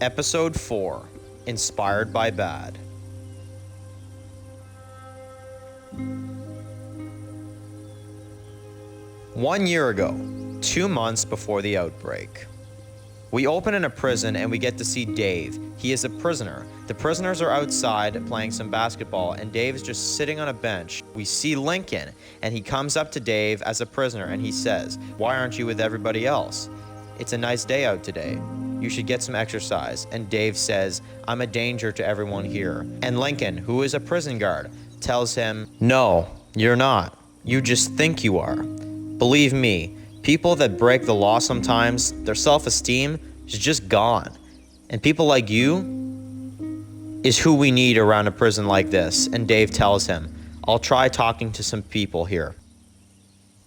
Episode 4, Inspired by Bad. One year ago, 2 months before the outbreak. We open in a prison and we get to see Dave. He is a prisoner. The prisoners are outside playing some basketball and Dave is just sitting on a bench. We see Lincoln and he comes up to Dave as a prisoner and he says, "Why aren't you with everybody else? It's a nice day out today. You should get some exercise." And Dave says, "I'm a danger to everyone here." And Lincoln, who is a prison guard, tells him, "No, you're not. You just think you are. Believe me, people that break the law sometimes, their self-esteem is just gone. And people like you is who we need around a prison like this." And Dave tells him, "I'll try talking to some people here.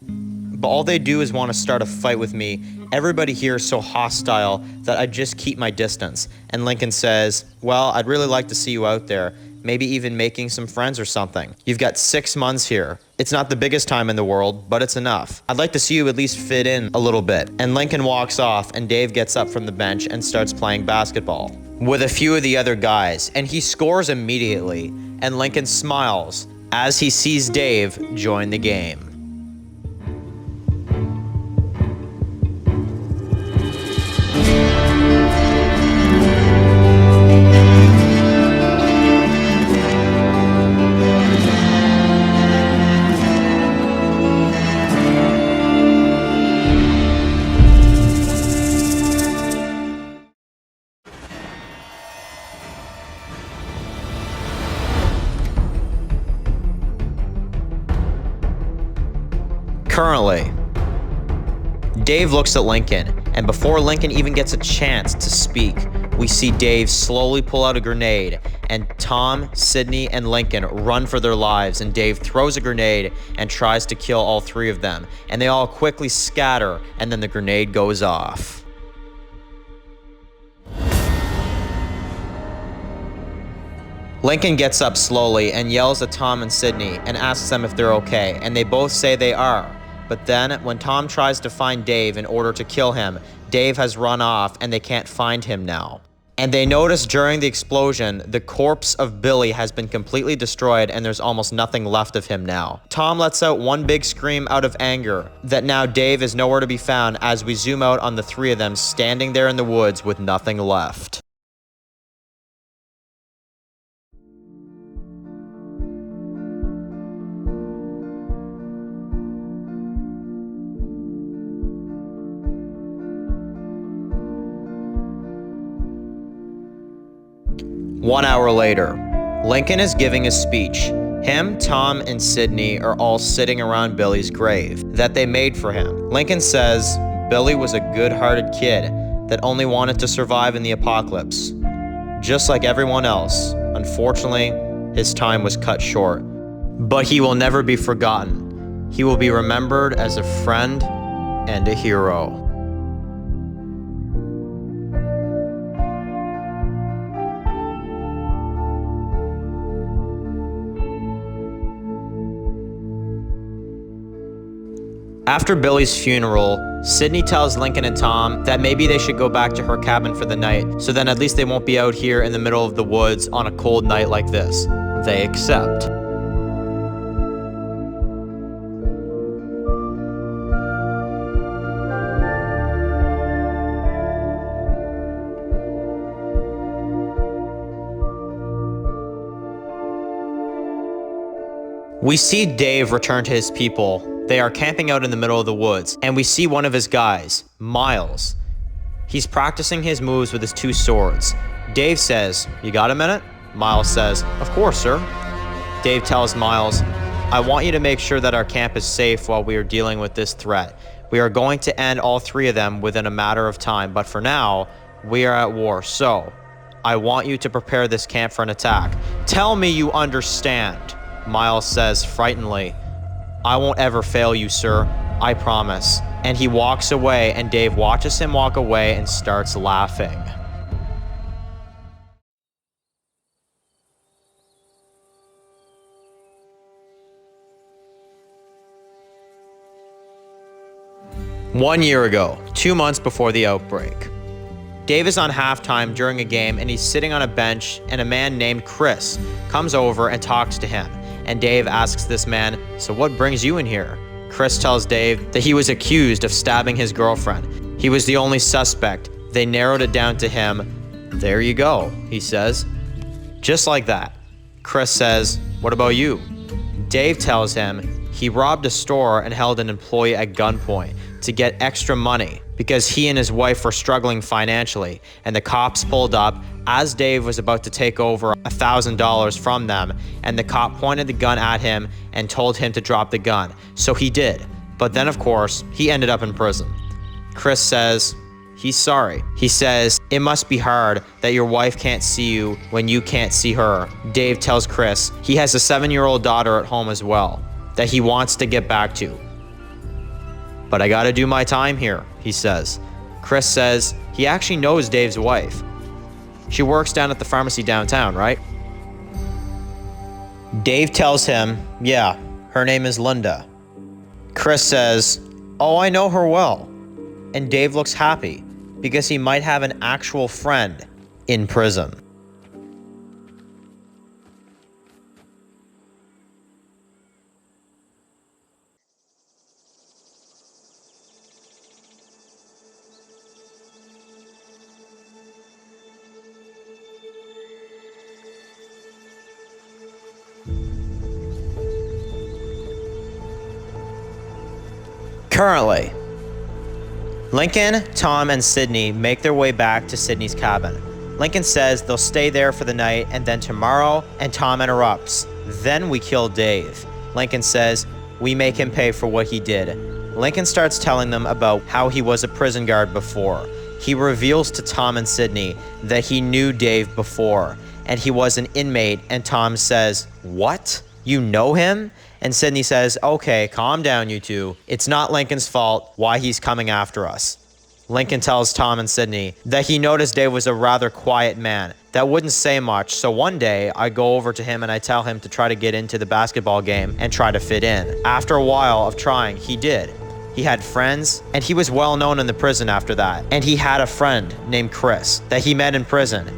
But all they do is want to start a fight with me. Everybody here is so hostile that I just keep my distance." And Lincoln says, "Well, I'd really like to see you out there, maybe even making some friends or something. You've got 6 months here. It's not the biggest time in the world, but it's enough. I'd like to see you at least fit in a little bit." And Lincoln walks off and Dave gets up from the bench and starts playing basketball with a few of the other guys, and he scores immediately. And Lincoln smiles as he sees Dave join the game. Currently, Dave looks at Lincoln, and before Lincoln even gets a chance to speak, we see Dave slowly pull out a grenade, and Tom, Sydney, and Lincoln run for their lives, and Dave throws a grenade and tries to kill all 3 of them, and they all quickly scatter, and then the grenade goes off. Lincoln gets up slowly and yells at Tom and Sydney and asks them if they're okay, and they both say they are. But then, when Tom tries to find Dave in order to kill him, Dave has run off and they can't find him now. And they notice during the explosion, the corpse of Billy has been completely destroyed and there's almost nothing left of him now. Tom lets out one big scream out of anger that now Dave is nowhere to be found as we zoom out on the 3 of them standing there in the woods with nothing left. One hour later, Lincoln is giving a speech. Him, Tom, and Sydney are all sitting around Billy's grave that they made for him. Lincoln says Billy was a good-hearted kid that only wanted to survive in the apocalypse. Just like everyone else, unfortunately, his time was cut short. But he will never be forgotten. He will be remembered as a friend and a hero. After Billy's funeral, Sydney tells Lincoln and Tom that maybe they should go back to her cabin for the night, so then at least they won't be out here in the middle of the woods on a cold night like this. They accept. We see Dave return to his people. They are camping out in the middle of the woods, and we see one of his guys, Miles. He's practicing his moves with his 2 swords. Dave says, "You got a minute?" Miles says, "Of course, sir." Dave tells Miles, "I want you to make sure that our camp is safe while we are dealing with this threat. We are going to end all 3 of them within a matter of time, but for now, we are at war, so I want you to prepare this camp for an attack." "Tell me you understand," Miles says frightenedly. "I won't ever fail you, sir. I promise." And he walks away, and Dave watches him walk away and starts laughing. One year ago, 2 months before the outbreak. Dave is on halftime during a game and he's sitting on a bench, and a man named Chris comes over and talks to him. And Dave asks this man, "So what brings you in here?" Chris tells Dave that he was accused of stabbing his girlfriend. He was the only suspect. They narrowed it down to him. "There you go," he says. Just like that. Chris says, "What about you?" Dave tells him he robbed a store and held an employee at gunpoint to get extra money because he and his wife were struggling financially, and the cops pulled up as Dave was about to take over $1,000 from them, and the cop pointed the gun at him and told him to drop the gun. So he did, but then of course, he ended up in prison. Chris says he's sorry. He says, "It must be hard that your wife can't see you when you can't see her." Dave tells Chris he has a 7-year-old daughter at home as well that he wants to get back to. "But I gotta do my time here," he says. Chris says he actually knows Dave's wife. She works down at the pharmacy downtown, right? Dave tells him, "Yeah, her name is Linda." Chris says, "Oh, I know her well." And Dave looks happy because he might have an actual friend in prison. Currently, Lincoln, Tom, and Sydney make their way back to Sydney's cabin. Lincoln says they'll stay there for the night and then tomorrow, and Tom interrupts. "Then we kill Dave." Lincoln says, "We make him pay for what he did." Lincoln starts telling them about how he was a prison guard before. He reveals to Tom and Sydney that he knew Dave before, and he was an inmate, and Tom says, "What? You know him?" And Sydney says, "Okay, calm down, you two. It's not Lincoln's fault why he's coming after us." Lincoln tells Tom and Sydney that he noticed Dave was a rather quiet man that wouldn't say much, so one day I go over to him and I tell him to try to get into the basketball game and try to fit in. After a while of trying, he did. He had friends, and he was well known in the prison after that. And he had a friend named Chris that he met in prison,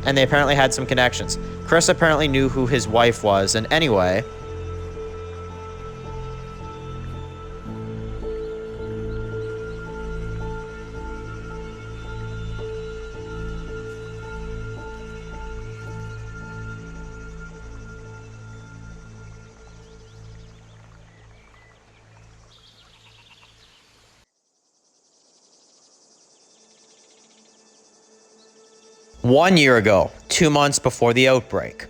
and they apparently had some connections. Chris apparently knew who his wife was, and anyway, One year ago, 2 months before the outbreak,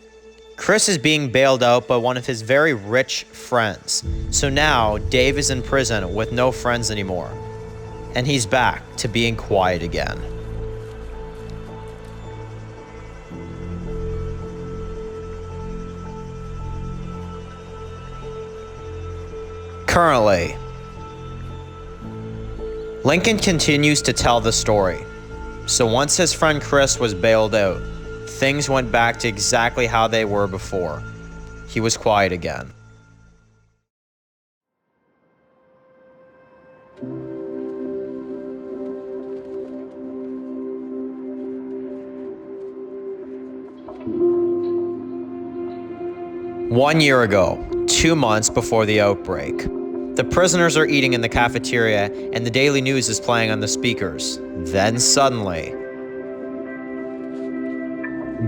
Chris is being bailed out by one of his very rich friends. So now Dave is in prison with no friends anymore, and he's back to being quiet again. Currently, Lincoln continues to tell the story. So once his friend Chris was bailed out, things went back to exactly how they were before. He was quiet again. One year ago, 2 months before the outbreak, the prisoners are eating in the cafeteria and the daily news is playing on the speakers. Then suddenly,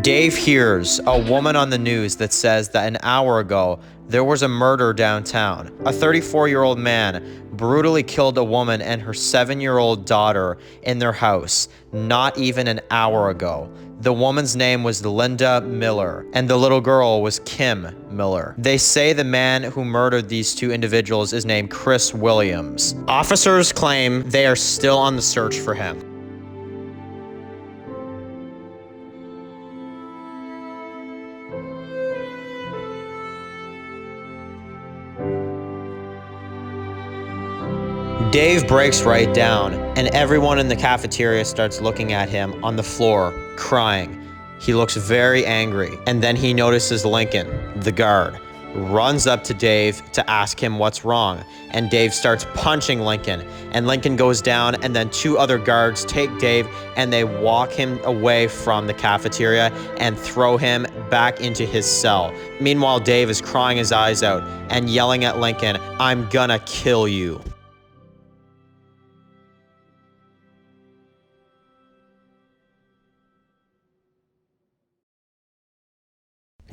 Dave hears a woman on the news that says that an hour ago, there was a murder downtown. A 34-year-old man brutally killed a woman and her 7-year-old daughter in their house not even an hour ago. The woman's name was Linda Miller, and the little girl was Kim Miller. They say the man who murdered these two individuals is named Chris Williams. Officers claim they are still on the search for him. Dave breaks right down, and everyone in the cafeteria starts looking at him on the floor, crying. He looks very angry, and then he notices Lincoln, the guard, runs up to Dave to ask him what's wrong, and Dave starts punching Lincoln, and Lincoln goes down, and then 2 other guards take Dave and they walk him away from the cafeteria and throw him back into his cell. Meanwhile, Dave is crying his eyes out and yelling at Lincoln, "I'm gonna kill you."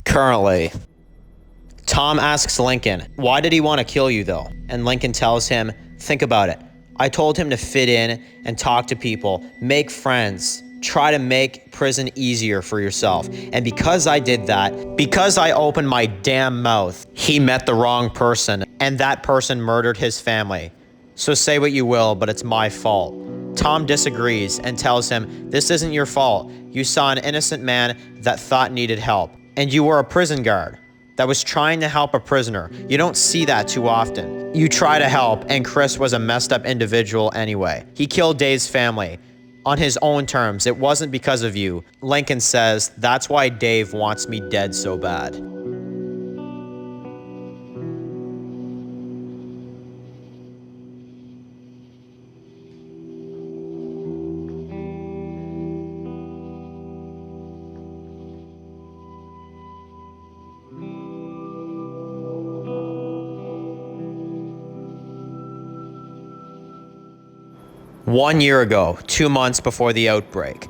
Currently, Tom asks Lincoln, why did he want to kill you though? And Lincoln tells him, think about it. I told him to fit in and talk to people, make friends, try to make prison easier for yourself. And because I did that, because I opened my damn mouth, he met the wrong person, and that person murdered his family. So say what you will, but it's my fault. Tom disagrees and tells him, this isn't your fault. You saw an innocent man that thought needed help, and you were a prison guard that was trying to help a prisoner. You don't see that too often. You try to help, and Chris was a messed up individual anyway. He killed Dave's family on his own terms. It wasn't because of you. Lincoln says, that's why Dave wants me dead so bad. One year ago, 2 months before the outbreak,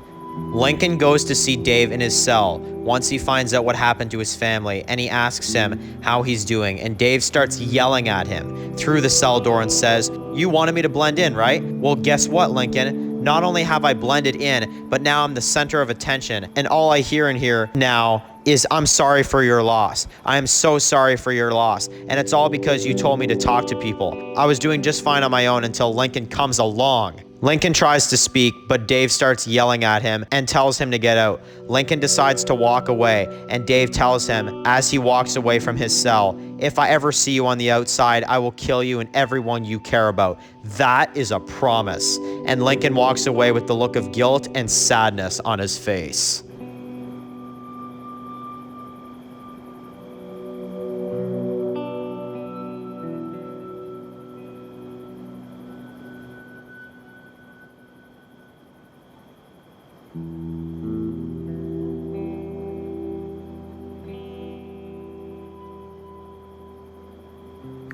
Lincoln goes to see Dave in his cell once he finds out what happened to his family, and he asks him how he's doing, and Dave starts yelling at him through the cell door and says, you wanted me to blend in, right? Well, guess what, Lincoln? Not only have I blended in, but now I'm the center of attention, and all I hear in here now is, I'm sorry for your loss. I am so sorry for your loss, and it's all because you told me to talk to people. I was doing just fine on my own until Lincoln comes along. Lincoln tries to speak, but Dave starts yelling at him and tells him to get out. Lincoln decides to walk away, and Dave tells him as he walks away from his cell, if I ever see you on the outside, I will kill you and everyone you care about. That is a promise. And Lincoln walks away with the look of guilt and sadness on his face.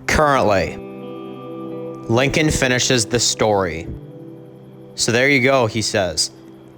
Currently, Lincoln finishes the story. So there you go, he says.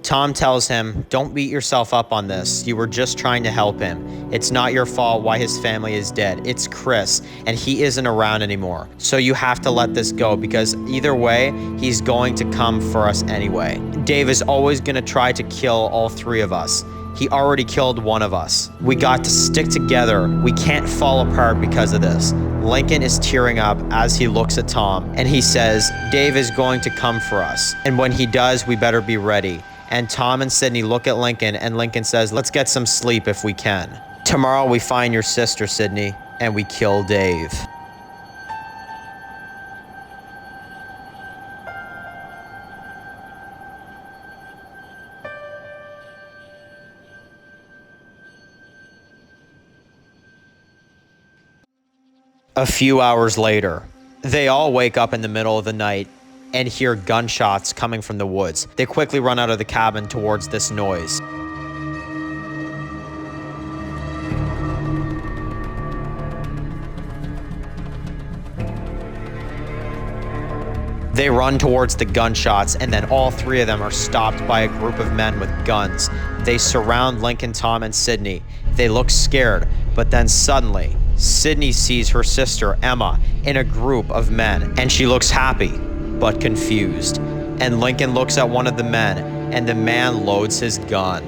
Tom tells him, don't beat yourself up on this. You were just trying to help him. It's not your fault why his family is dead. It's Chris, and he isn't around anymore. So you have to let this go, because either way, he's going to come for us anyway. Dave is always going to try to kill all 3 of us. He already killed one of us. We got to stick together. We can't fall apart because of this. Lincoln is tearing up as he looks at Tom, and he says, Dave is going to come for us. And when he does, we better be ready. And Tom and Sydney look at Lincoln, and Lincoln says, let's get some sleep if we can. Tomorrow we find your sister, Sydney, and we kill Dave. A few hours later, they all wake up in the middle of the night and hear gunshots coming from the woods. They quickly run out of the cabin towards this noise. They run towards the gunshots, and then all 3 of them are stopped by a group of men with guns. They surround Lincoln, Tom, and Sydney. They look scared, but then suddenly, Sydney sees her sister, Emma, in a group of men, and she looks happy, but confused. And Lincoln looks at one of the men, and the man loads his gun.